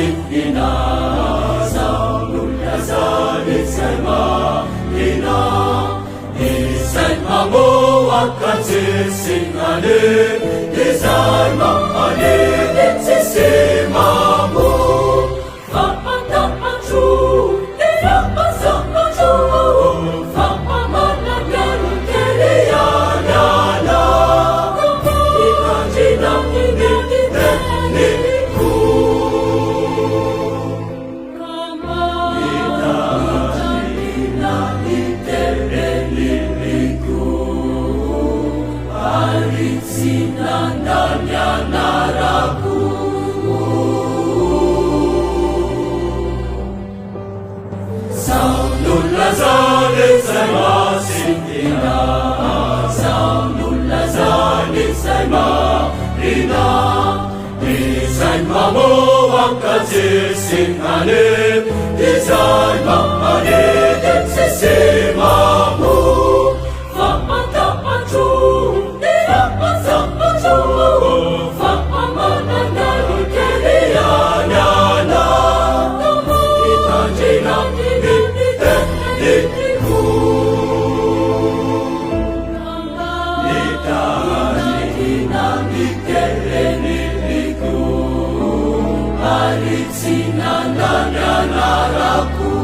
sifina saululazani sema isay mamoakatsy sinale izay mahaliny tsisy mamo fampatapatro fampasapatro fampamanagano kely ialala ikandrina nititeniko itanina itereniko aritsinandanyanaraku saululazani sema sintina saululazani sema ina izay mamoakatsy sinale izay mahaliny tsisy mamo fampatapatro fampasapatro fampamanagano kely ialala itandrina nititeniko itandrina nitereniko aritsinandanyanaraku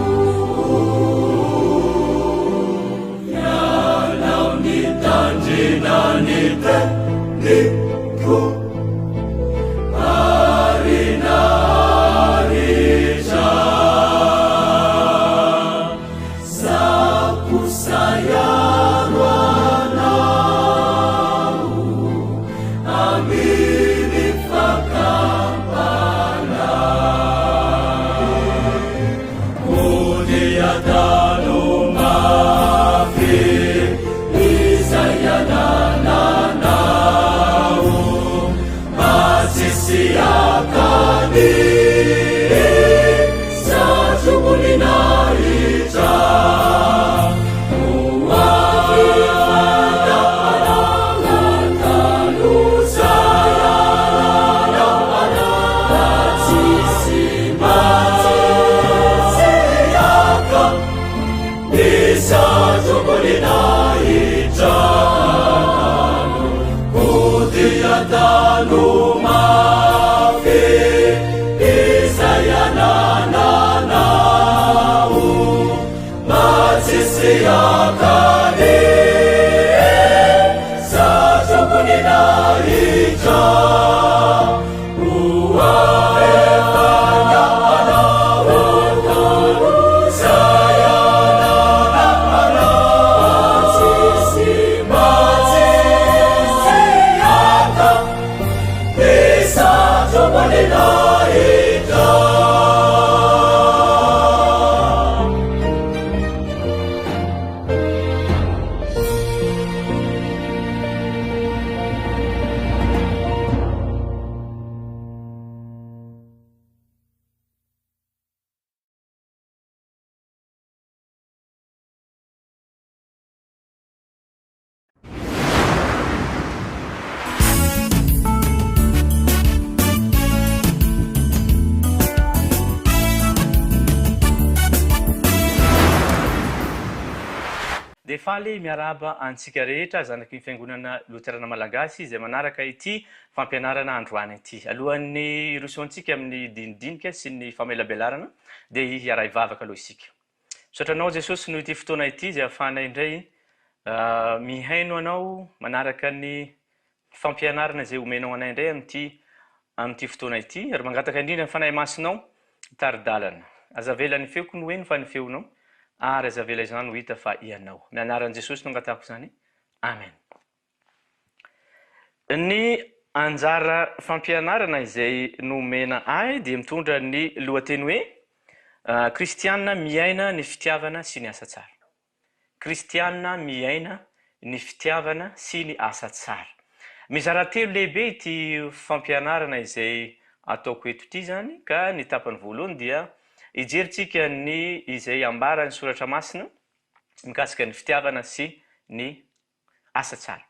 yalau nitandrina nititeniko arinarisa sapusayaruanau amini fakampana mudiatano mafi izayanananau masisiakani sajumulinaita Tanu mafi isayanananau matsisiakani sajukuninaita faly miaraba antsika rehetra zanaky ny fiangonana loterana malagasy izay manaraka ity fampianarana androany ity alohan'ny irosoantsika amin'ny dinidinika sy ny famelabelarana dia hiara ivavaka aloha isika sotranao jesosy noho ity fotoana ity izay ahafana indray mihaino anao manaraka ny fampianarana izay omenao anay indray amin'ity fotoana ity ary mangataka indrindra ny fanahy masinao taridalana azavelan'ny feoko no eno fa ny feonao ary azavela izany ho hita fa ianao ny anaran'i jesosy no angatahako izany amen. Ny anjara fampianarana izay nomena ahy dia mitondra ny lohateny hoe kristianina miaina ny fitiavana sy ny asa tsara. Kristianina miaina ny fitiavana sy ny asa tsara. Mizara telo lehibe ity fampianarana izay ataoko eto ity zany ka ny tapany voalohany dia ijeritsika ny izay ambarany soratra masina mikasika ny fitiavana sy ny asa tsara.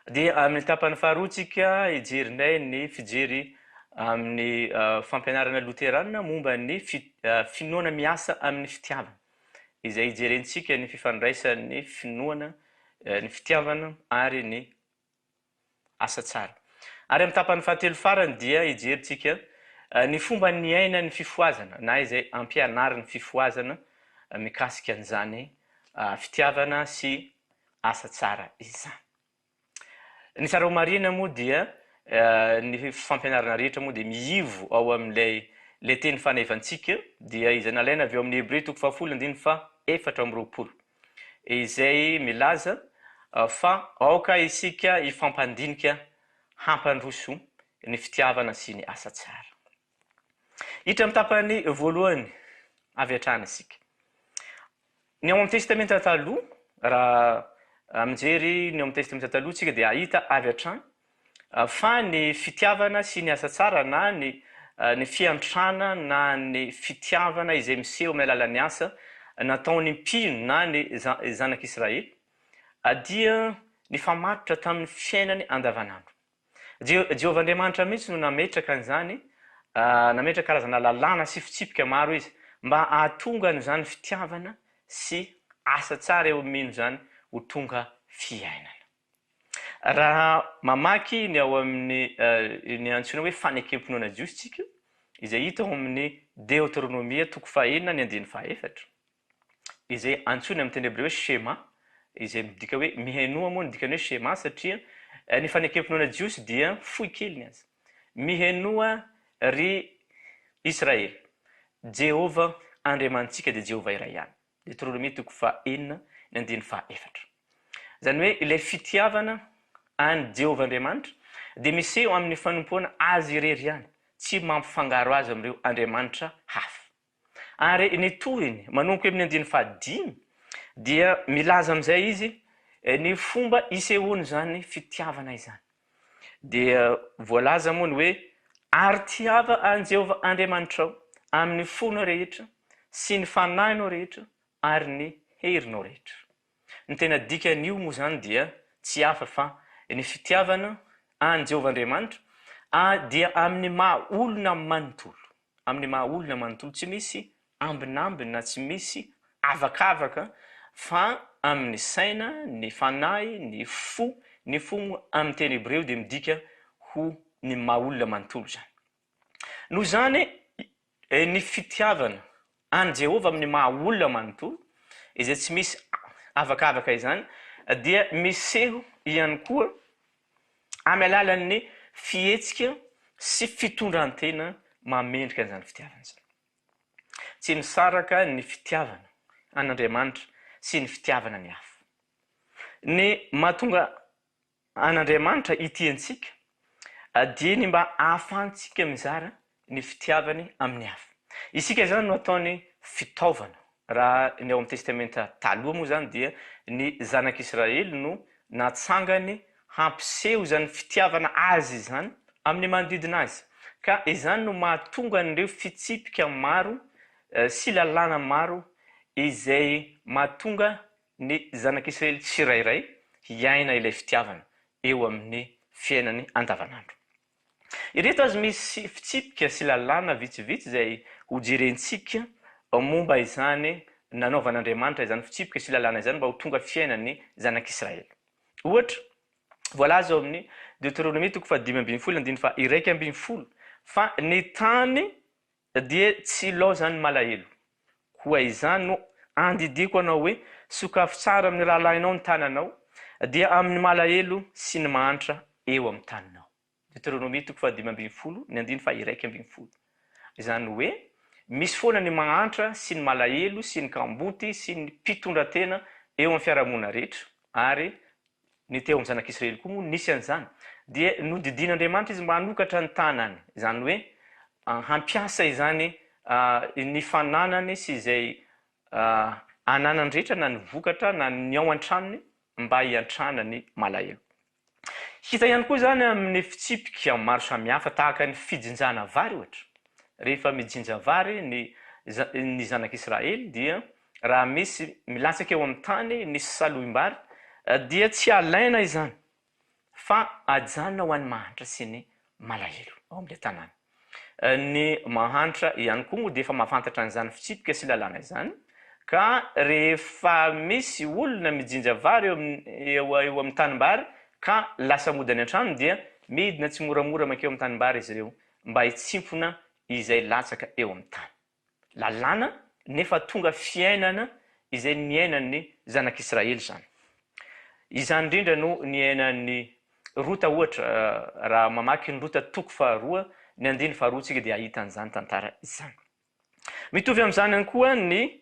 Dia amin'ny tapany faharoa tsika ijerinay ny fijery amin'ny fampianarana loterana momba ny finoana miasa amin'ny fitiavana. Izay ijerentsika ny fifandraisan'ny finoana, ny fitiavana ary ny asa tsara. Ary amin'ny tapany fahatelo farany dia ijeritsika ny fomba ny aina ny fifoazana na izay ampianarany fifoazana mikasika an'izany fitiavana sy asa tsara izany. Ny tsara ho marina moa dia ny fampianarana rehetra moa dia miivo ao amin'ilay teny fanevantsika dia izay nalaina avy eo amin'ny Hébreux 4:7-20 izay milaza fa aoka isika ifampandinika hampandroso ny fitiavana sy ny asa tsara. Hitra amin'ny tapany voalohany avy hatrany isika. Ny ao amin'ny testamenta taloha, raha mijery ny ao amin'ny testamenta taloha tsika dia ahita avy hatrany fa ny fitiavana sy ny asa tsara na ny fiantrana na ny fitiavana izay miseho amin'ny alalan'ny asa nataony mpino na ny zanak'Israely dia ny famatotra tamin'ny fiainany andavanandro. Jehovah-Andriamanitra mihitsy no nametraka an'izany, nametraka karazana lalàna sy fitsipika maro izy mba ahatonga n'izany fitiavana sy asa tsara eo amino zany ho tonga fiainana. Raha mamaky ny ao amin'ny ny antsoina hoe fanekempinoana jiosy tsika izay hita ao amin'ny Deutéronomia 4:1-4 izay antsoina amin'ny teny hebreo hoe shema, izay midika hoe mihenoa moa ny dikany hoe shema satria ny fanekempinoana jiosy dia fohy keliny azy. Mihenoa ry Israely, Jehova Andriamantsika dia Jehova iray ihany. Deutéronomia 4:1-4. Zany hoe ilay fitiavana any Jehova Andriamanitra dia miseho amin'ny fanompoana azy irery ihany, tsy mampifangaro azy amin'ireo andriamanitra hafa. Ary ny tohiny manomboka amin'ny 5 dia milaza amin'izay izy ny fomba isehoany zany fitiavana izany. Dia voalaza moa ny hoe ary tiava an Jehova Andriamanitrao amin'ny fonao rehetra sy ny fanahinao rehetra ary ny herinao rehetra. Ny tena dikan'io moa zany dia tsy hafa fa ny fitiavana an Jehova Andriamanitra dia amin'ny maha olona manontolo. Amin'ny maha olona manontolo, tsy misy ambinambina na tsy misy avakavaka fa amin'ny saina, ny fanahy, ny fo amin'ny teny hebreo dia midika ho ny maha olona manontolo zany. Noho zany ny fitiavana an Jehova amin'ny maha olona manontolo izay tsy misy avakavaka izany dia miseho ihany koa amin'ny alalan'ny fihetsika sy fitondrantena mamendrika an'izany fitiavana izany. Tsy misaraka ny fitiavana an'Andriamanitra sy ny fitiavana ny hafa. Ny mahatonga an'Andriamanitra itiantsika dia ny mba ahafahantsika mizara ny fitiavany amin'ny hafa. Isika zany no ataony fitaovana. Raha ny ao amin'ny testamenta taloha moa zany dia ny zanak'Israely no natsangany hampiseho zany fitiavana azy zany amin'ny manodidina azy. Ka izany no mahatonga an'ireo fitsipika maro sy lalàna maro izay mahatonga ny zanak'Israely tsirairay hiaina ilay fitiavana eo amin'ny fiainany andavanandro. Ireto azy misy fitsipika sy lalàna vitsivitsy izay hojerentsika momba izany nanaovan'Andriamanitra izany fitsipika sy lalàna izany mba ho tonga fiainany zanak'Israely. Ohatra, voalaza ao amin'ny Deutéronomie 5:12-1 fa ny tany dia tsy laozany malahelo. Koa izany no andidiko anao hoe sokafo tsara amin'ny rahalahinao ny tananao dia amin'ny malahelo sy ny mahantra eo amin'ny taninao. Deutéronomie 5:12-1. Izany hoe misy foana ny mahantra sy ny malahelo sy ny kamboty sy ny mpitondratena eo amin'ny fiarahamonina rehetra ary ny teo amin'ny zanak'Israely koa moa nisy an'izany dia nodidin'Andriamanitra izy manokatra ny tanany. Izany hoe hampiasa izany ny fananany sy izay ananany rehetra na ny vokatra na ny ao an-tranony mba hiantrana ny malahelo. Hita ihany koa zany amin'ny fitsipika maro samihafa tahaka ny fijinjana vary ohatra. Rehefa mijinja vary ny zanak'Israely dia raha misy milatsaka eo amin'ny tany nisy salohim-bary dia tsy alaina izany fa ajanona ho an'ny mahantra sy ny malahelo ao amin'ilay tanàna. ny mahantra ihany koa moa dia efa mahafantatra an'izany fitsipika sy lalàna izany ka rehefa misy olona mijinja vary eo amin'ny tanimbary ka lasa mody any an-trano dia midina tsy moramora makeo amin'ny tanimbary izy ireo mba hitsimpona izay latsaka eo amin'ny tany. Lalàna nefa tonga fiainana izay niainan'ny zanak'Israely zany. Izany indrindra no niainan'ny Rota ohatra raha mamaky ny Rota toko faharoa ny 2:4 dia ahita an'izany tantara izany. Mitovy amin'izany ihany koa ny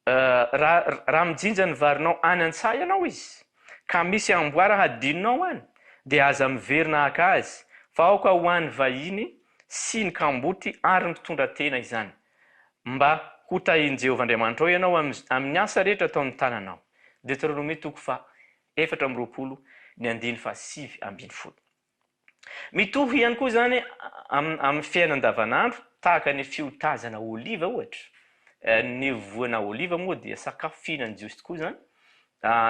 raha mijinja ny varinao any an-tsaha ianao izy ka misy amboara hadinonao any dia aza miverina haka azy fa aoka ho an'ny vahiny sy ny kamboty ary ny mpitondra tena izany mba ho tahiany Jehovah Andriamanitra ao ianao amin'ny asa rehetra atao amin'ny tananao. Deutéronomie 4:7-7. Mitohy ihany koa zany amin'ny fiainana andavanandro tahaka ny fiotazana oliva ohatra. Ny voana oliva moa dia sakafo fihinan'ny jiosy tokoa zany.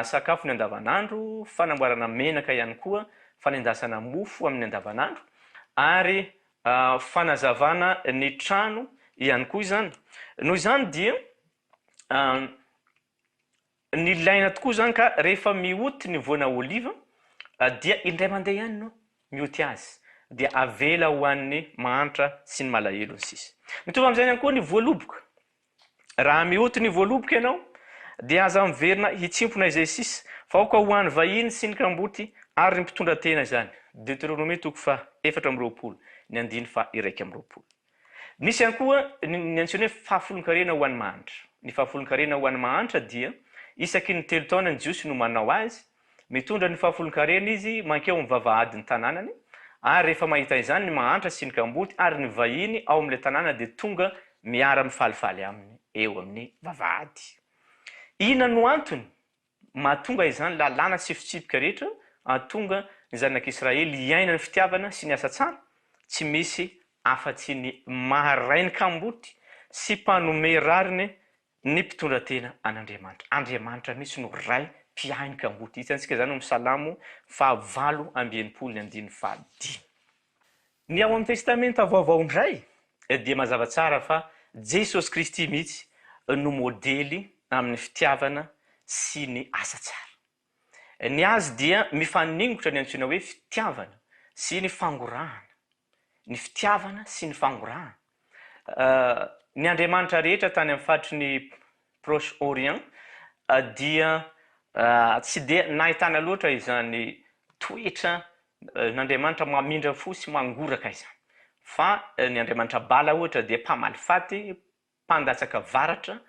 Sakafo ny andavanandro, fanamboarana menaka ihany koa, fanendasana mofo amin'ny andavanandro ary fanazavana ny trano ihany koa izany. Noho izany dia ny ilaina tokoa zany ka rehefa mioty ny voana oliva dia indray mandeha ihany no mioty azy dia avela ho an'ny mahantra sy ny malahelo ny sisa. Mitovy amin'izay ihany koa ny voaloboka. Raha mioty ny voaloboka ianao dia aza miverina hitsimpona izay sisa fa aoka ho an'ny vahiny sy ny kamboty ary ny mpitondra tena izany. Deutéronomie 4:4-1:20. Nisy ihany koa ny antsoina hoe fahafolon-karena ho an'ny mahantra. Ny fahafolon-karena ho an'ny mahantra dia isaky ny 3 taona ny jiosy no manao azy, mitondra ny fahafolon-karena izy mankeo amin'ny vavahady ny tanànany ary rehefa mahita izany ny mahantra sy ny kamboty ary ny vahiny ao amin'ilay tanàna dia tonga miara mifalifaly aminy eo amin'ny vavahady. Inona no antony mahatonga izany lalàna sy fitsipika rehetra ahatonga ny zanak'Israely hiaina ny fitiavana sy ny asa tsara? Tsy misy afa-tsy ny maharay ny kamboty sy mpanome rariny ny mpitondra tena an'Andriamanitra. Andriamanitra mihitsy no ray mpiahy ny kamboty. Hitantsika zany amin'ny Salamo 5:9-5. Ny ao amin'ny testamenta vaovao indray dia mazava tsara fa Jesosy Kristy mihitsy no modely amin'ny fitiavana sy ny asa tsara. Ny azy dia mifaningotra ny antsoina hoe fitiavana sy ny fangorahana. Ny fitiavana sy ny fangorahana. Ny Andriamanitra rehetra tany amin'ny faritry ny Proche Orient dia tsy dia nahitana loatra izany toetra n'Andriamanitra mamindra fo sy mangoraka izany. Fa ny Andriamanitra Bala ohatra dia mpamalifaty, mpandatsaka varatra,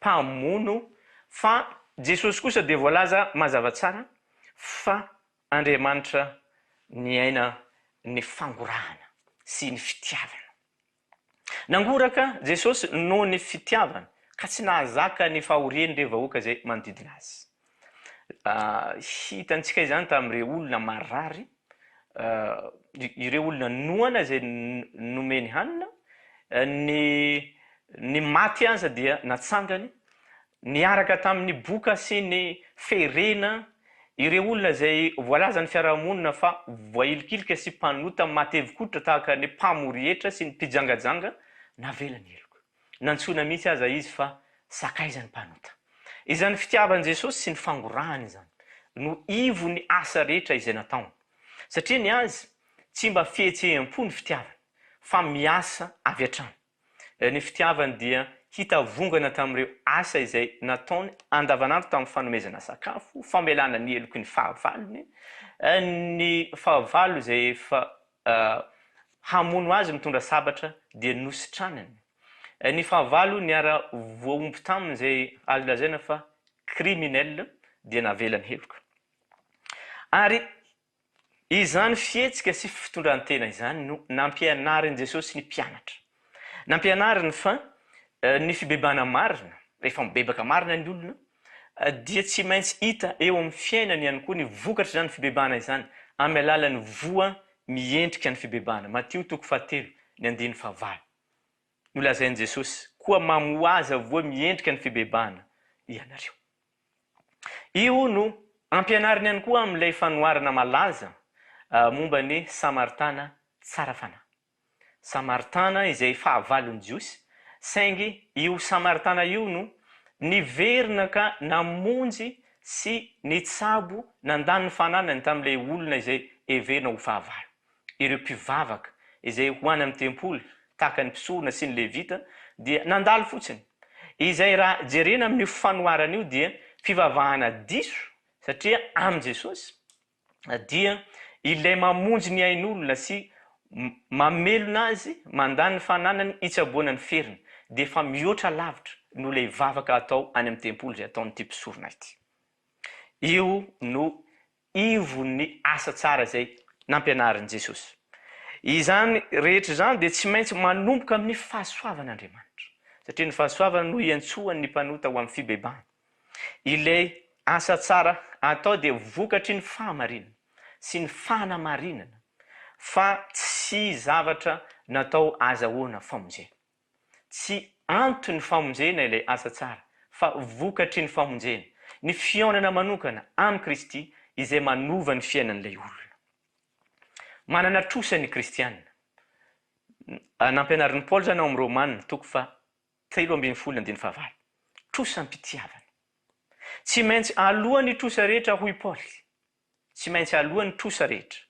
mpamono, fa Jesosy kosa dia voalaza mazava tsara fa Andriamanitra niaina ny fangorahana sy ny fitiavana. Nangoraka Jesosy noho ny fitiavana ka tsy nahazaka ny fahoriany ireo vahoaka izay manodidina azy. Hitantsika izany tamin'ireo olona marary, ireo olona noana izay nomeny hanina, ny maty aza dia natsangany, niaraka tamin'ny boka sy ny ferena, ireo olona izay voalaza ny fiarahamonina fa voailikilika sy mpanota matevi-kotra tahaka ny mpamorietra sy ny mpijangajanga navelany eloko. Nantsona mihitsy aza izy fa sakaizany mpanota. Izany fitiavan'i Jesosy sy ny fangorahany izany no ivo ny asa rehetra izay nataony. Satria ny azy tsy mba fihetseham-po ny fitiavany fa miasa avy hatrany. Ny fitiavany dia hitavongana tamin'ireo asa izay nataony andavanandro tamin'ny fanomezana sakafo, famelana ny eloko ny fahavalony, ny fahavalo izay efa hamono azy mitondra sabatra dia nositranany. Ny fahavalo niara voaomby taminy izay alazaina fa kriminel dia navelany heloka. Ary izany fihetsika sy fitondrantena izany no nampianarin' Jesosy ny mpianatra. Nampianariny fa ny fibebana marina, rehefa mibebaka marina ny olona, dia tsy maintsy hita eo amin'ny fiainany ihany koa ny vokatra zany fibebana izany amin'ny alalan'ny voa miendrika ny fibebana. Mateo 7:9. Nolazain'i Jesosy koa mamoaza voa miendrika ny fibebana ianareo. Io no ampianariny ihany koa amin'ilay fanoharana malaza momba ny Samaritana tsara fanahy. Samaritana izay fahavalon'ny Jiosy, saingy io Samaritana io no niverina ka namonjy sy nitsabo nandany ny fananany tamin'ilay olona izay heverina ho fahavalo. Ireo mpivavaka izay hoany amin'ny tempoly tahaka ny mpisorona sy ny levita dia nandalo fotsiny. Izay raha jerena amin'ny fanoharana io dia fivavahana diso satria amin'i Jesosy dia ilay mamonjy ny ain'olona sy mamelona azy mandany ny fananany hitsaboana ny feriny dia efa mihoatra lavitra no ilay vavaka atao any amin'ny tempoly izay ataon'ity mpisorona ity. Io no ivon'ny asa tsara izay nampianarin'i Jesosy. Izany rehetra izany dia tsy maintsy manomboka amin'ny fahasoavan'Andriamanitra. Satria ny fahasoavana no iantsoany ny mpanota ho amin'ny fibebahana. Ilay asa tsara atao dia vokatry ny fahamarinana sy ny fanamarinana, fa tsy zavatra natao azahoana famonjena. Tsy antony famonjena ilay asa tsara, fa vokatry ny famonjena, ny fiaonana manokana amin'ny Kristy izay manova ny fiainan'ilay olona. Manana trosa ny kristianina. Nampianarin'i Paoly zany ao amin'ny Romanina 3:7-9. Trosampitiavana. Tsy maintsy alohan'ny trosa rehetra hoy Paoly. Tsy maintsy alohan'ny trosa rehetra.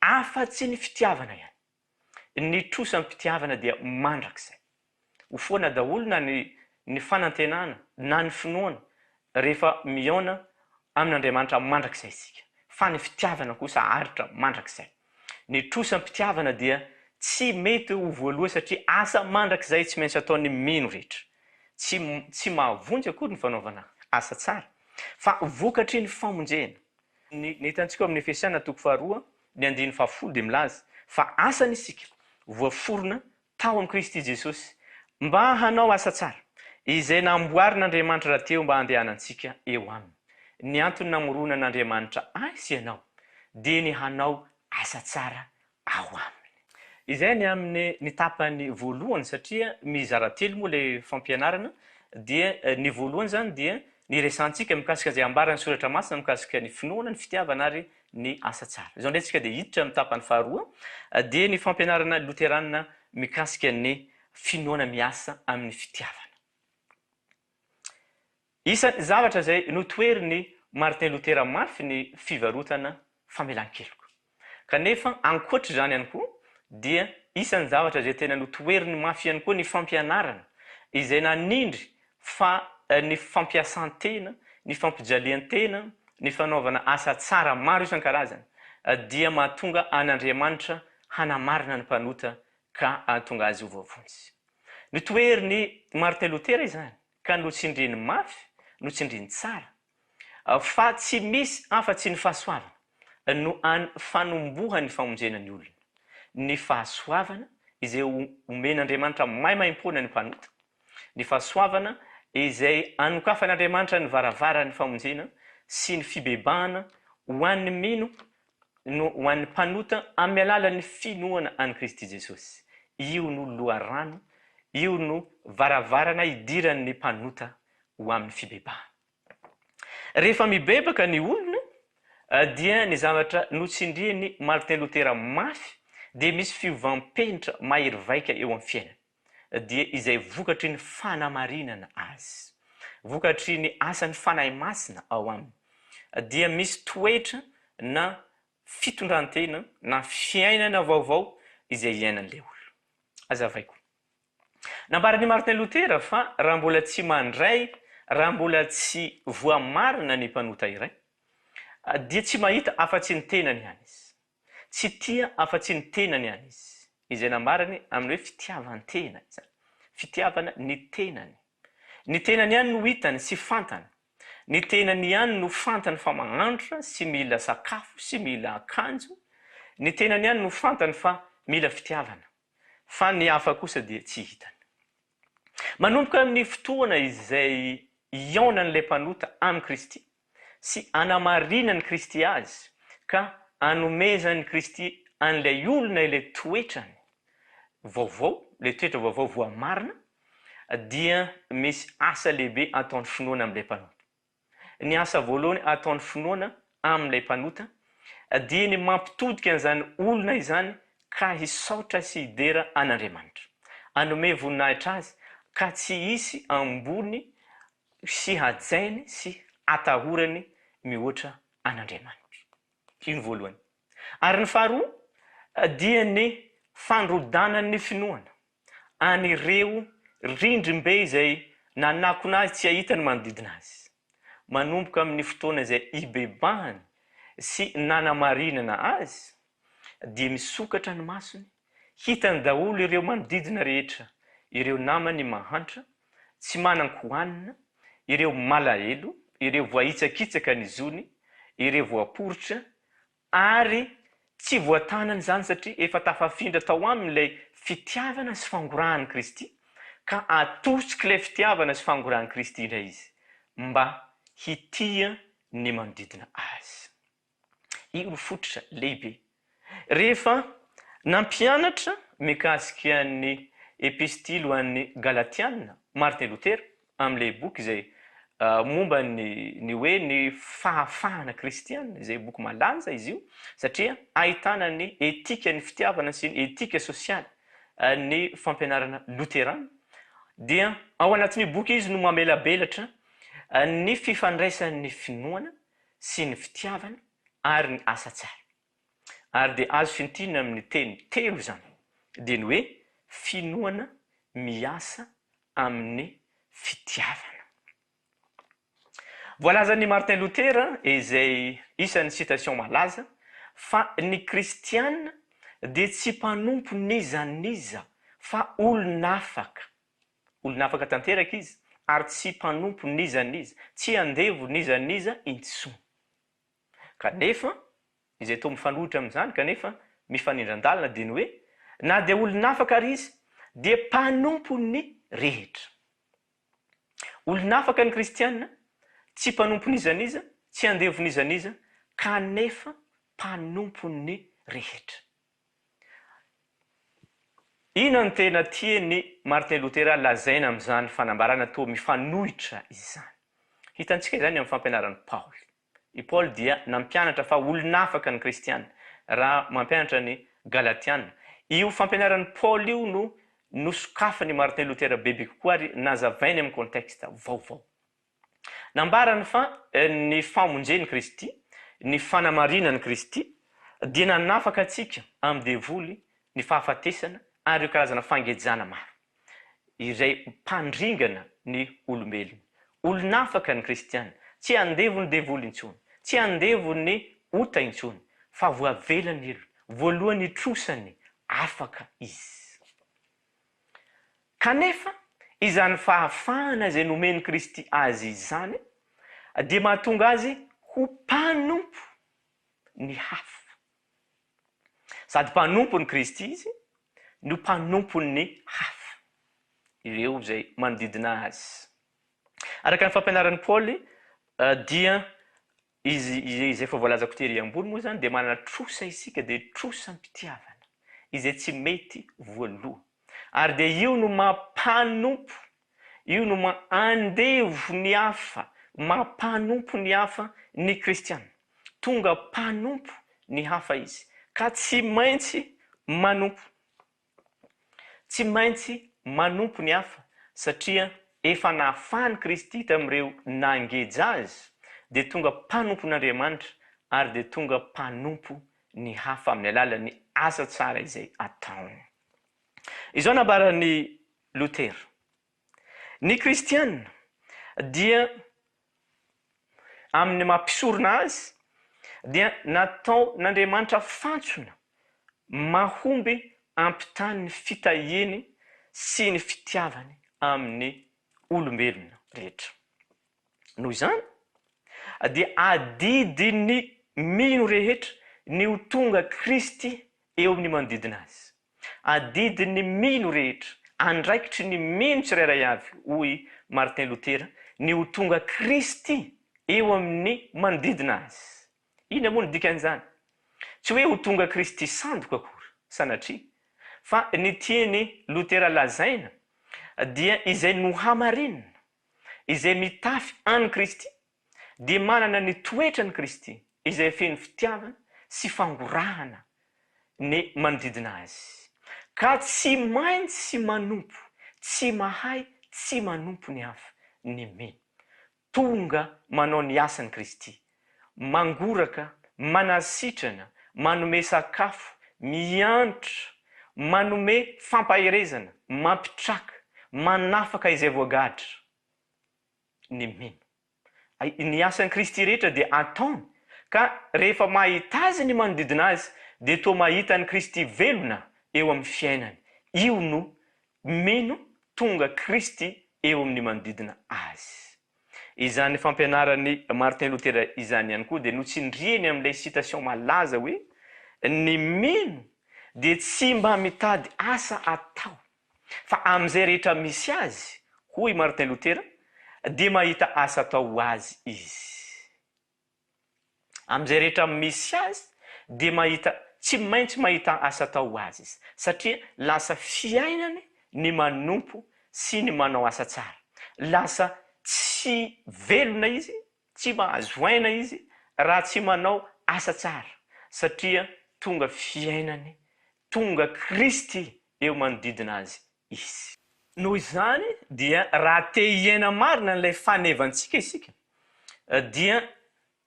Afa-tsy ny fitiavana ihany. Ny trosampitiavana dia mandrakizay. Ho foana daholo na ny fanantenana na ny finoana rehefa miaona amin'Andriamanitra mandrakizay isika. Fa ny fitiavana kosa haritra mandrakizay. Ny trosampitiavana dia tsy mety ho voaloha satria asa mandrakizay tsy maintsy ataon'ny mino rehetra. Tsy mahavonjy akory ny fanaovana asa tsara, fa vokatry ny famonjena. Ny hitantsika amin'ny Efesiana 2:2-10 dia milaza fa asany isika voaforona tao amin'ny Kristy Jesosy mba hanao asa tsara izay namboarin'Andriamanitra rahateo mba handehanantsika eo aminy. Ny antony namorona n'Andriamanitra sy ianao dia ny hanao asa tsara ao aminy. Izay ny amin'ny tapany voalohany satria mizara telo moa ilay fampianarana dia ny voalohany zany dia ny resantsika mikasika izay ambaran'ny soratra masina mikasika ny finoana, ny fitiavana ary ny asa tsara. Izao ndray tsika dia hiditra amin'ny tapany faharoa dia ny fampianarana loterana mikasika ny finoana miasa amin'ny fitiavana. Isan'ny zavatra izay notoerin'ny Martin Luther mafy ny fivarotana famelan-keloka. Kanefa ankoatra izany ihany koa dia isan'ny zavatra izay tena notoerin'ny mafy ihany koa ny fampianarana izay nanindry fa ny fampiasan-tena, ny fampijalian-tena, ny fanaovana asa tsara maro isan-karazany dia mahatonga an'Andriamanitra hanamarina ny mpanota ka hahatonga azy ho voavonjy. Notoerin'ny Martin Luther izany ka notsindriany mafy, notsindriany tsara, fa tsy misy afa-tsy ny fahasoavana no fanombohany famonjena ny olona. Ny fahasoavana izay omen'Andriamanitra maimaimpona ny mpanota, ny fahasoavana izay anokafan'Andriamanitra ny varavarany famonjena sy ny fibebahana ho an'ny mino no ho an'ny mpanota amin'ny alalan'ny finoana an'i Kristy Jesosy. Io no loharano, io no varavarana idiran'ny mpanota ho amin'ny fibebahana. Rehefa mibebaka ny olona dia ny zavatra notsindriany Martin Luther mafy dia misy fiovam-penitra mahery vaika eo amin'ny fiainana. Dia izay vokatry ny fanamarinana azy, vokatry ny asany fanahy masina ao aminy. Dia misy toetra na fitondrantena na fiainana vaovao izay iainan'ilay olona. Azavaiko. Nambaran'i Martin Luther fa raha mbola tsy mandray, raha mbola tsy voamarina ny mpanota iray, dia tsy mahita afa-tsy ny tenany ihany izy. Tsy tia afa-tsy ny tenany ihany izy. Izay nambarany amin'ny hoe fitiavan-tena izany. Fitiavana ny tenany. Ny tenany ihany no hitany sy fantany. Ny tenany ihany no fantany fa mahantra sy mila sakafo sy mila akanjo. Ny tenany ihany no fantany fa mila fitiavana. Fa ny hafa kosa dia tsy hitany. Manomboka amin'ny fotoana izay iaonan'ilay mpanota amin'ny Kristy sy anamarinan'ny Kristy azy ka anomezan'ny Kristy an'ilay olona ilay toetrany vaovao, ilay toetra vaovao voamarina, dia misy asa lehibe ataon'ny finoana amin'ilay mpanota. Ny asa voalohany ataon'ny finoana amin'ilay mpanota dia ny mampitodika an'izany olona izany ka hisaotra sy hidera an'Andriamanitra, anome voninahitra azy ka tsy hisy ambony sy hajainy sy atahorany mihoatra an'Andriamanitra. Iny voalohany. Ary ny faharoa dia ny fandrodanan'ny finoana an'ireo rindrim-be izay nanakona azy tsy ahitany manodidina azy, manomboka amin'ny fotoana izay ibebahany sy nanamarinana azy, dia misokatra ny masony, hitany daholo ireo manodidina rehetra, ireo namany mahantra, tsy manan-kohanina, ireo malahelo, ireo voahitsakitsaka ny zony, ireo voaporotra, ary tsy voatanany zany satria efa tafafindra tao amin'ilay fitiavana sy fangorahan'i Kristy, ka atosika ilay fitiavana sy fangorahan'i Kristy indray izy mba hitia ny manodidina azy. Io no fototra lehibe. Rehefa nampianatra mikasika ny epistily ho an'ny Galatiana Martin Luther amin'ilay boky izay momba ny hoe ny fahafahana kristiana, izay boky malaza izy io satria ahitana ny etika ny fitiavana sy ny etika sosialy ny fampianarana Luterana, dia ao anatin'ny boky izy no mamelabelatra ny fifandraisan'ny finoana sy ny fitiavana ary ny asa tsara. Ary dia azo fintina amin'ny teny telo zany, dia ny hoe finoana miasa amin'ny fitiavana. Voalazan'ny Martin Luther izay isan'ny citation malaza fa ny kristiana dia tsy mpanompo nizaniza fa olon'afaka. Olon'afaka tanteraka izy ary tsy mpanompo nizaniza, tsy andevo nizaniza intsony. Kanefa izay toa mifanohitra amin'izany, kanefa mifanindran-dalina dia ny hoe na dia olon'afaka ary izy dia mpanompo ny rehetra. Olon'afaka ny kristiana, tsy mpanompo nizaniza, tsy andevo nizaniza, kanefa mpanompo ny rehetra. Ino ny tena tiany Martin Luther lazaina amin'izany fanambarana toa mifanohitra izany? Hitantsika izany amin'ny fampianaran'ny Paoly. I Paoly dia nampianatra fa olon'afaka ny kristiana raha mampianatra ny Galatiana. Io fampianaran'ny Paoly io no nosokafany Martin Luther bebe kokoa ary nazavainy amin'ny contexte vaovao. Nambarany fa ny famonjen'i Kristy, ny fanamarinan'i Kristy dia nanafaka antsika amin'ny devoly ny fahafatesana ary karazana fangejana maro izay mpandringana ny olombelona. Olon'afaka ny kristiana, tsy andevo ny devoly intsony, tsy andevo ny ota intsony, fa voavelany elo, voalohany trosany afaka izy. Kanefa izany fahafahana izay nomeny Kristy azy izany dia mahatonga azy ho mpanompo ny hafa. Sady mpanompo ny Kristy izy no mpanompo ny hafa, ireo izay manodidina azy. Araka ny fampianaran'ny Paoly dia izy izay efa voalazako tery ambony moa zany dia manana trosa isika, dia trosam-pitiavana izay tsy mety voaloha. Ary dia io no mampanompo, io no andevo ny hafa, mampanompo ny hafa ny kristiana. Tonga mpanompo ny hafa izy, ka tsy maintsy manompo. Tsy maintsy manompo ny hafa satria efa nahafahany Kristy tamin'ireo nangeja azy, dia tonga mpanompon'Andriamanitra ary dia tonga mpanompo ny hafa amin'ny alalan'ny asa tsara izay ataony. Izao nambaran'ny Luther. Ny kristiana dia amin'ny mampisorona azy dia natao n'Andriamanitra fantsona mahomby ampitany ny fitahiny sy ny fitiavany amin'ny olombelona rehetra. Noho izany dia adidy ny mino rehetra ny ho tonga Kristy eo amin'ny manodidina azy. Adidy ny mino rehetra, andraikitry ny mino tsirairay avy, hoy Martin Luther, ny ho tonga Kristy eo amin'ny manodidina azy. Ina moa ny dikan'izany? Tsy hoe ho tonga Kristy sandoka akory, sanatria, fa ny tiany Luther lazaina dia izay nohamarinina, izay mitafy any Kristy, dia manana ny toetra ny Kristy, izay feno fitiavana sy fangorahana ny manodidina azy ka tsy maintsy manompo, tsy mahay, tsy manompo ny hafa ny mino. Tonga manao ny asan'i Kristy, mangoraka, manasitrana, manome sakafo, miantra, manome fampaherezana, mampitraka, manafaka izay voagadra ny mino. Ny asan'i Kristy rehetra dia ataony ka rehefa mahita azy ny manodidina azy dia toa mahita ny Kristy velona eo amin'ny fiainany. Io no mino tonga Kristy eo amin'ny manodidina azy. Izany fampianaran'ny Martin Luther izany ihany koa dia notsindrieny amin'ilay citation malaza hoe ny mino dia tsy mba mitady asa atao fa amin'izay rehetra misy azy, hoy Martin Luther, dia mahita asa atao azy izy. Amin'izay rehetra misy azy dia tsy maintsy mahita asa atao azy izy, satria lasa fiainany ny manompo sy ny manao asa tsara. Lasa tsy velona izy, tsy mahazo aina izy raha tsy manao asa tsara, satria tonga fiainany, tonga Kristy eo manodidina azy izy. Noho izany dia raha te hiaina marina n'ilay fanevantsika isika dia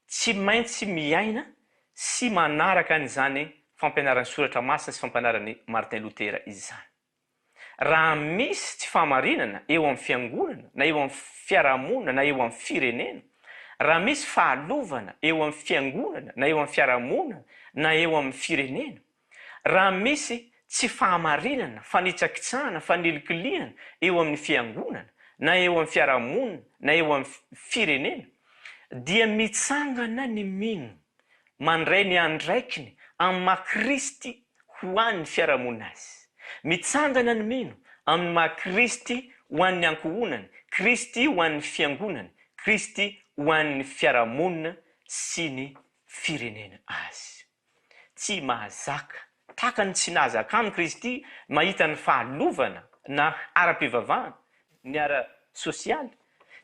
tsy maintsy miaina sy manaraka an'izany fampianaran'ny soratra masina sy fampianaran'ny Martin Luther izany. Raha misy tsy fahamarinana eo amin'ny fiangonana na eo amin'ny fiarahamonina na eo amin'ny firenena, raha misy fahalovana eo amin'ny fiangonana na eo amin'ny fiarahamonina na eo amin'ny firenena, raha misy tsy fahamarinana, fanitsakitsahana, fanilikiliana eo amin'ny fiangonana na eo amin'ny fiarahamonina na eo amin'ny firenena, dia mitsangana ny mino mandray ny andraikiny amin'ny maha-Kristy ho an'ny fiarahamonina azy. Mitsangana ny mino amin'ny maha-Kristy ho an'ny ankohonany, Kristy ho an'ny fiangonany, Kristy ho an'ny fiarahamonina sy ny firenena azy. Tsy mahazaka tahaka ny tsy nahazaka amin'ny Kristy mahita ny fahalovana na ara-pivavahana, ny ara-sosialy.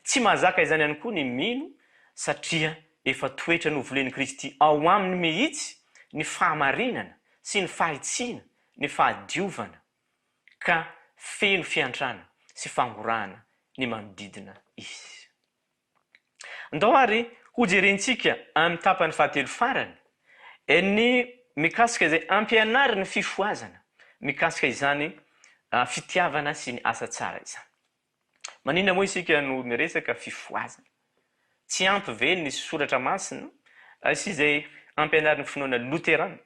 Tsy mahazaka izany ihany koa ny mino satria efa toetra novolen'i Kristy ao aminy mihitsy ny fahamarinana sy ny fahitsiana, ny fahadiovana, ka feno fiantrana sy fangorahana ny manodidina izy. Ndao ary hojerentsika amin'ny tapany fahatelo farany ny mikasika izay ampianariny fifoazana, mikasika izany fitiavana sy ny asa tsara izany. Maninona moa isika no miresaka fifoazana? Tsy ampy ve ny soratra masina sy izay ampianariny finoana Luterana?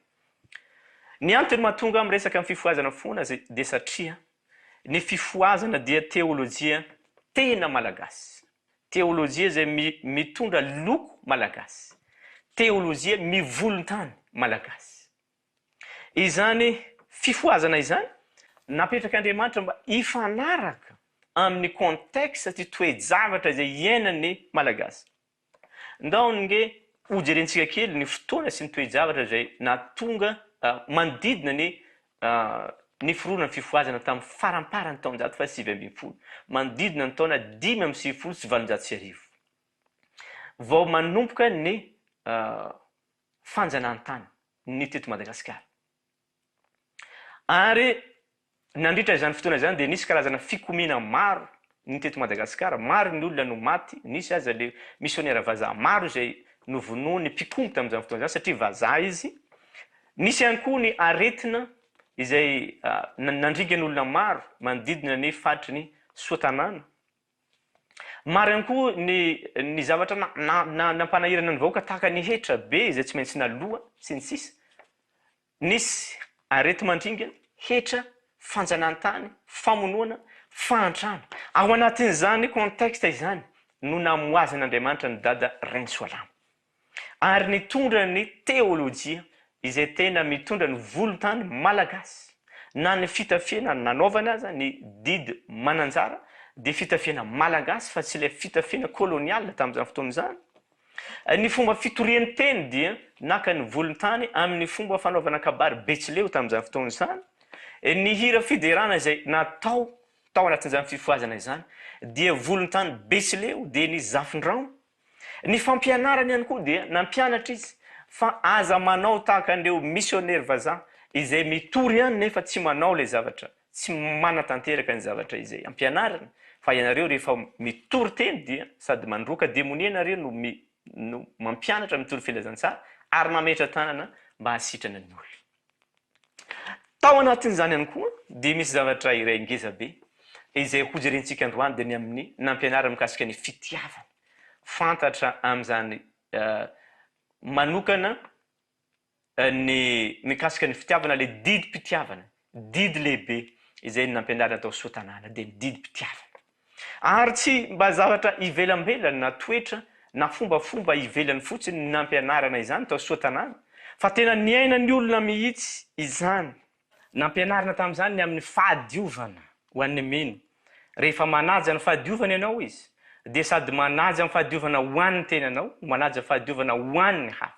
Ny antony mahatonga amin'ny resaka amin'ny fifoazana foana dia satria ny fifoazana dia teolojia tena malagasy, teolojia izay mitondra loko malagasy, teolojia mivolontany malagasy. Izany fifoazana izany napetrak'Andriamanitra mba hifanaraka amin'ny contexte sy toe-javatra izay iainan'ny malagasy. Ndao nge hojerentsika kely ny fotoana sy ny toe-javatra izay nahatonga manodidina ny fironana fifoazana tamin'ny faramparany taonjato fa 720, manodidina ny taona 520 sy 790. Vao manomboka ny fanjanahantany ny teto Madagasikara. Ary nandritra izany fotoana izany dia nisy karazana fikomina maro ny teto Madagasikara, maro ny olona no maty, nisy aza le missionnaire vazaha maro izay novonoa ny mpikombo tamin'izany fotoana izany satria vazaha izy. Nisy ihany koa ny aretina izay nandriaka ny olona maro manodidina ny faritry ny Soatanana. Maro ihany koa ny zavatra nampanahirana ny vahoaka tahaka ny hetra be izay tsy maintsy naloa sy ny sisa. Nisy arety mandringana, hetra, fanjanahantany, famonoana, fahantrana. Ao anatin'izany contexte izany no namoazan'Andriamanitra ny dada Rainsoalamo. Ary nitondra ny teolojia izay tena mitondra ny volontany malagasy, na ny fitafiana nanaovana aza ny didy mananjara dia fitafiana malagasy fa tsy ilay fitafiana koloniala tamin'izany fotoana izany. Ny fomba fitorian'ny teny dia naka ny volontany amin'ny fomba fanaovana kabary betsileo tamin'izany fotoana izany. Ny hira fiderana izay natao tao anatin'izany fifoazana izany dia volontany betsileo dia ny zafindrano. Ny fampianarany ihany koa dia nampianatra izy fa aza manao tahaka an'ireo missionnaire vazaha izay mitory ihany nefa tsy manao le zavatra tsy manatanteraka ny zavatra izay ampianarana fa ianareo rehefa mitory teny dia sady mandroaka demonia ianareo no mampianatra mitory filazantsara ary mametra tanana mba hasitrana ny olona. Tao anatin'izany ihany koa dia misy zavatra iray ngeza be izay hojerentsika androany dia ny amin'ny nampianarana mikasika ny fitiavana. Fantatra amin'izany manokana ny mikasika ny fitiavana le didim-pitiavana, didy lehibe izay nampianarana atao soatanana dia ny didim-pitiavana. Ary tsy mba zavatra ivelambelany na toetra na fombafomba ivelany fotsiny ny nampianarana izany atao soatanana fa tena niaina ny olona mihitsy izany. Nampianarana tamin'izany ny amin'ny fahadiovana ho an'ny mino. Rehefa manaja ny fahadiovana ianao izy dia sady manaja ny fahadiovana ho an'ny tenanao, manaja fahadiovana ho an'ny hafa.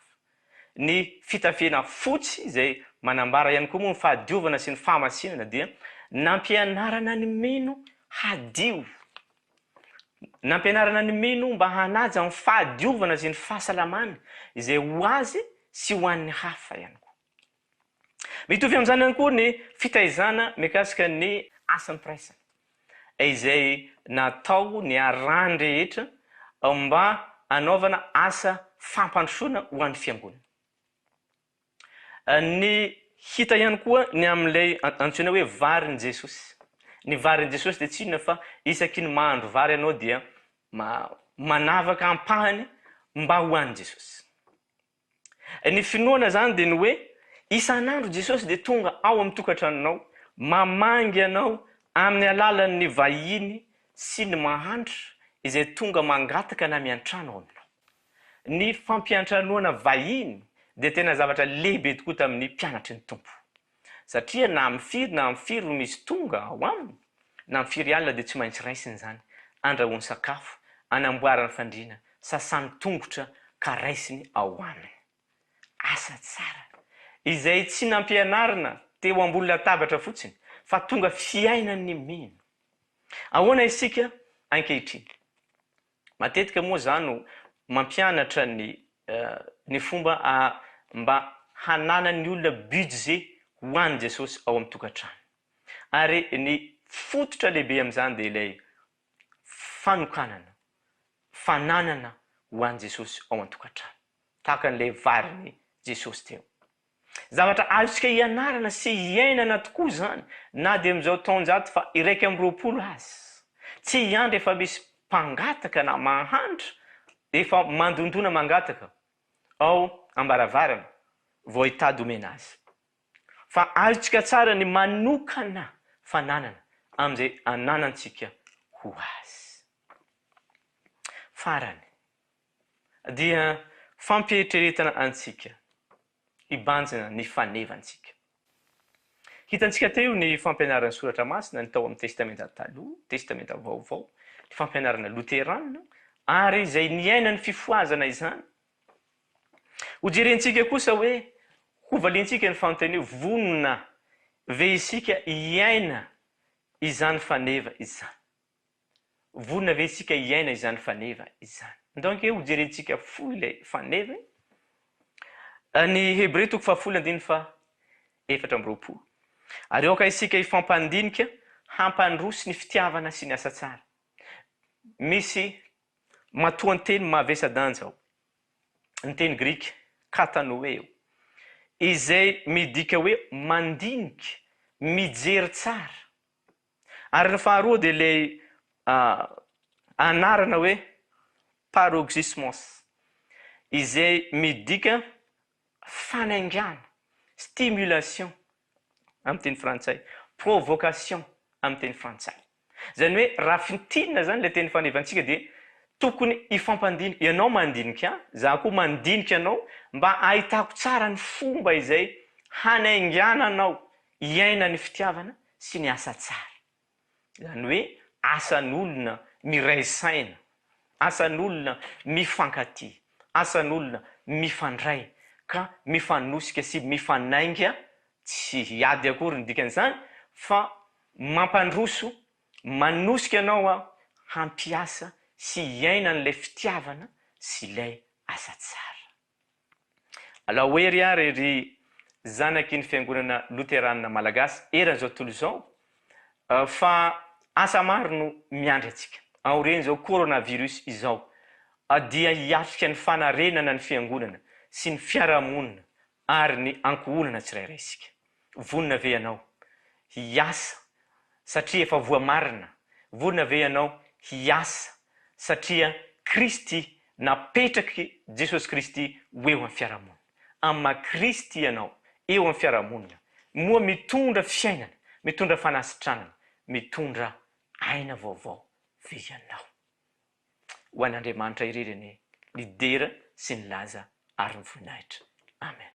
Ny fitafiana fotsy izay manambara ihany koa moa ny fahadiovana sy ny fahamasinana dia nampianarana ny mino hadio. Nampianarana ny mino mba hanaja ny fahadiovana sy ny fahasalamana izay ho azy sy ho an'ny hafa ihany koa. Mitovy amin'izany ihany koa ny fitaizana mikasika ny asan'ny piraisana izay natao ny arahany rehetra mba hanaovana asa fampandrosoana ho an'ny fiangonana. Ny hita ihany koa ny amin'ilay antsoina hoe varin'i Jesosy. Ny varin'i Jesosy dia tsy inona fa isaky ny mahandro vary ianao dia manavaka ampahany mba ho an'i Jesosy. Ny finoana zany dia ny hoe isan'andro Jesosy dia tonga ao amin'ny tokantranonao, mamangy ianao amin'ny alalan'ny vahiny sy ny mahantra izay tonga mangataka na miantrano aminao. Ny fampiantranoana vahiny dia tena zavatra lehibe tokoa tamin'ny mpianatry ny tompo. Satria na amin'ny firy no misy tonga ao aminy, na amin'ny firy alina dia tsy maintsy raisiny zany. Andrahoany sakafo, anamboarany fandriana, sasany tongotra ka raisiny ao aminy. Asa tsara izay tsy nampianarana teo ambony latabatra fotsiny fa tonga fiainan'ny mino. Ahoana isika ankehitriny? Matetika moa zany no mampianatra ny fomba mba hanana ny olona budget ho an'i Jesosy ao amin'ny tokantrano. Ary ny fototra lehibe amin'izany dia ilay fanokanana, fananana ho an'i Jesosy ao an-tokantrano. Tahaka an'ilay varin'i Jesosy teo. Zavatra azontsika ianarana sy iainana tokoa zany, na dia amin'izao taonjato fa 120 azy. Tsy hiandry efa misy mpangataka na mahantra, efa mandondona mangataka ao ambaravarana vao hitady omena azy. Fa azontsika tsara ny manokana fananana amin'izay ananantsika ho azy. Farany dia fampietreretana antsika hibanjina ny fanevantsika. Hitantsika teo ny fampianarana soratra masina ny tao amin'ny testamenta taloha, testamenta vaovao, ny fampianarana loterana ary izay niaina ny fifoazana izany. Hojerentsika kosa hoe hovaliantsika ny fanontania vonona ve isika iaina izany faneva izany. Vonona ve isika iaina izany faneva izany. Donc hojerentsika fohy ilay faneva. Ny Hebreo 10:7. Ary aoka isika ifampandinika hampandroso ny fitiavana sy ny asa tsara. Misy matoan-teny mavesa-danja ao. Ny teny grika katanoeo izay midika hoe mandinika, mijery tsara. Ary ny faharoa dia ilay anarana hoe paroxysmos izay midika fanaingana, stimulation amin'ny teny frantsay, provocation amin'ny teny frantsay. Zany hoe raha fintinina zany ilay teny fanevantsika dia tokony ifampandinika. Ianao mandinika, za koa mandinika anao mba ahitako tsara ny fomba izay hanaingana anao iaina ny fitiavana sy ny asa tsara. Zany hoe asan'olona miray saina, asan'olona mifankatia, asan'olona mifandray ka mifanosika sy mifanainga, tsy hiady akory ny dikan'izany fa mampandroso, manosika anao hampiasa sy iaina n'ilay fitiavana sy ilay asa tsara. Alors hoe ry zanaky ny fiangonana Luterana malagasy eran'izao tontolo izao fa asa maro no miandry atsika. Aoreny zao coronavirus izao dia hiatrika ny fanarenana ny fiangonana sy ny fiarahamonina ary ny ankohonana tsirairay isika. Vonina ve ianao hiasa satria efa voamarina, vonina ve ianao hiasa satria Kristy napetraky Jesosy Kristy eo amin'ny fiarahamonina. Amma Kristy ianao eo amin'ny fiarahamonina moa mitondra fiainana, mitondra fanasitranana, mitondra aina vaovao ve ianao. Ho an'Andriamanitra irery ny lidera sy ny laza ary ny voninahitra. Amen.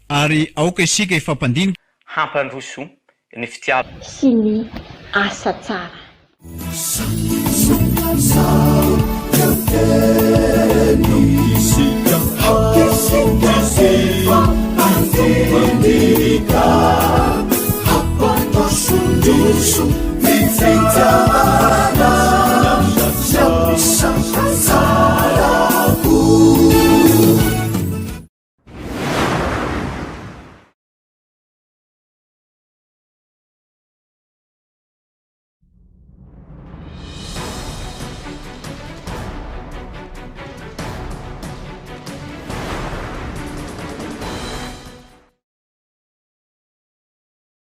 Ary aoka isika ifampandinika hampandroso ny fitiava sy ny asa tsara. Sarako